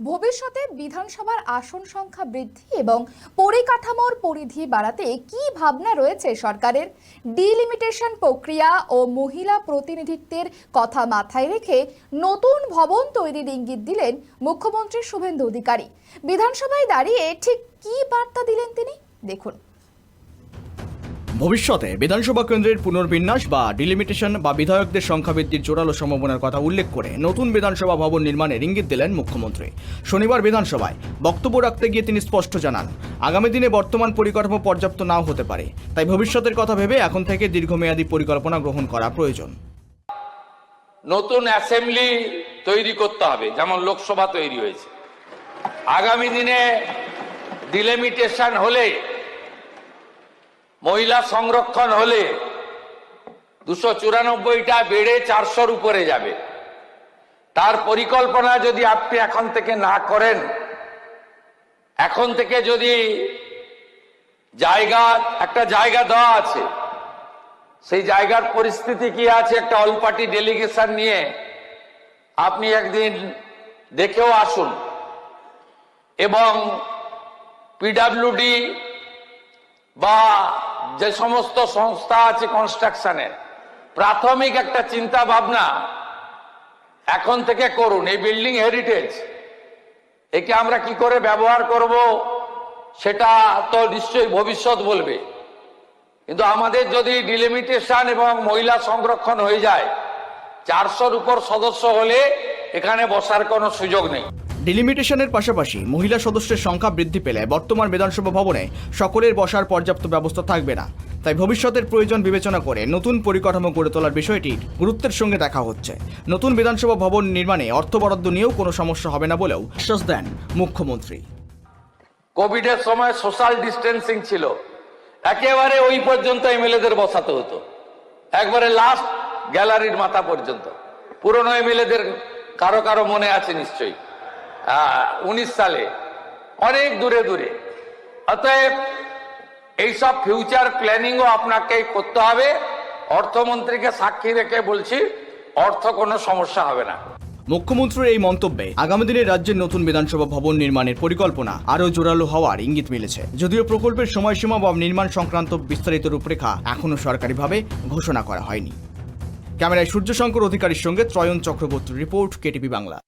ভবিষ্যতে বিধানসভার আসন সংখ্যা বৃদ্ধি এবং পরিকাঠামোর পরিধি বাড়াতে কি ভাবনা রয়েছে সরকারের? ডিলিমিটেশন প্রক্রিয়া ও মহিলা প্রতিনিধিত্বের কথা মাথায় রেখে নতুন ভবন তৈরির ইঙ্গিত দিলেন মুখ্যমন্ত্রী শুভেন্দু অধিকারী। বিধানসভায় দাঁড়িয়ে ঠিক কি বার্তা দিলেন তিনি, দেখুন। ভবিষ্যতে বিধানসভা কেন্দ্রের পুনর্বিন্যাস বা ডিলিমিটেশন বা বিধায়কদের সংখ্যা বৃদ্ধির জোরালো সম্ভাবনার কথা উল্লেখ করে নতুন বিধানসভা ভবন নির্মাণের ইঙ্গিত দিলেন মুখ্যমন্ত্রী। শনিবার বিধানসভায় বক্তব্য রাখতে গিয়ে তিনি স্পষ্ট জানান, আগামী দিনে বর্তমান পরিকাঠামো পর্যাপ্ত নাও হতে পারে, তাই ভবিষ্যতের কথা ভেবে এখন থেকে দীর্ঘমেয়াদী পরিকল্পনা গ্রহণ করা প্রয়োজন। নতুন অ্যাসেম্বলি তৈরি করতে হবে, যেমন লোকসভা তৈরি হয়েছে। আগামী দিনে ডিলিমিটেশন হলে, মহিলা সংরক্ষণ হলে 294টা বেড়ে 400-র উপরে যাবে। তার পরিকল্পনা যদি আপনি এখন থেকে না করেন, এখন থেকে যদি একটা জায়গা দেওয়া আছে, সেই জায়গার পরিস্থিতি কি আছে, একটা অল পার্টি ডেলিগেশন নিয়ে আপনি একদিন দেখেও আসুন। এবং পিডব্লিউডি বা যে সমস্ত সংস্থা আছে কনস্ট্রাকশনের, প্রাথমিক একটা চিন্তা ভাবনা এখন থেকে করুন। এই বিল্ডিং হেরিটেজ, একে আমরা কি করে ব্যবহার করব সেটা তো নিশ্চয়ই ভবিষ্যৎ বলবে, কিন্তু আমাদের যদি ডিলিমিটেশন এবং মহিলা সংরক্ষণ হয়ে যায়, 400-র উপর সদস্য হলে এখানে বসার কোনো সুযোগ নেই। ডিলিমিটেশনের পাশাপাশি মহিলা সদস্যের সংখ্যা বৃদ্ধি পেলে বর্তমান বিধানসভা ভবনে সকলের বসার পর্যাপ্ত ব্যবস্থা থাকবে না, তাই ভবিষ্যতের প্রয়োজন বিবেচনা করে নতুন পরিকাঠামো গড়ে তোলার বিষয়টি গুরুত্বের সঙ্গে দেখা হচ্ছে। নতুন বিধানসভা ভবন নির্মাণে অর্থ বরাদ্দ নিয়েও কোনো সমস্যা হবে না বলেও আশ্বাস দেন মুখ্যমন্ত্রী। কোভিডের সময় সোশ্যাল ডিস্টেন্সিং ছিল, একেবারে ওই পর্যন্ত এমএলএদের বসাতে হতো, একবারে লাস্ট গ্যালারির মাথা পর্যন্ত। পুরনো এমএলএদের কারো কারো মনে আছে নিশ্চয়ই, 19 সালে অনেক দূরে দূরে। অতএব এইসব ফিউচার প্ল্যানিংও আপনাকে করতে হবে। অর্থমন্ত্রীকে সাক্ষী রেখে বলছি, অর্থ কোনো সমস্যা হবে না। মুখ্যমন্ত্রীর এই মন্তব্যে আগামী দিনে রাজ্যের নতুন বিধানসভা ভবন নির্মাণের পরিকল্পনা আরও জোরালো হওয়ার ইঙ্গিত মিলেছে। যদিও প্রকল্পের সময়সীমা বা নির্মাণ সংক্রান্ত বিস্তারিত রূপরেখা এখনও সরকারিভাবে ঘোষণা করা হয়নি। ক্যামেরায় সূর্যশঙ্কর অধিকারীর সঙ্গে ত্রয়ন চক্রবর্তীর রিপোর্ট, কেটিভি বাংলা।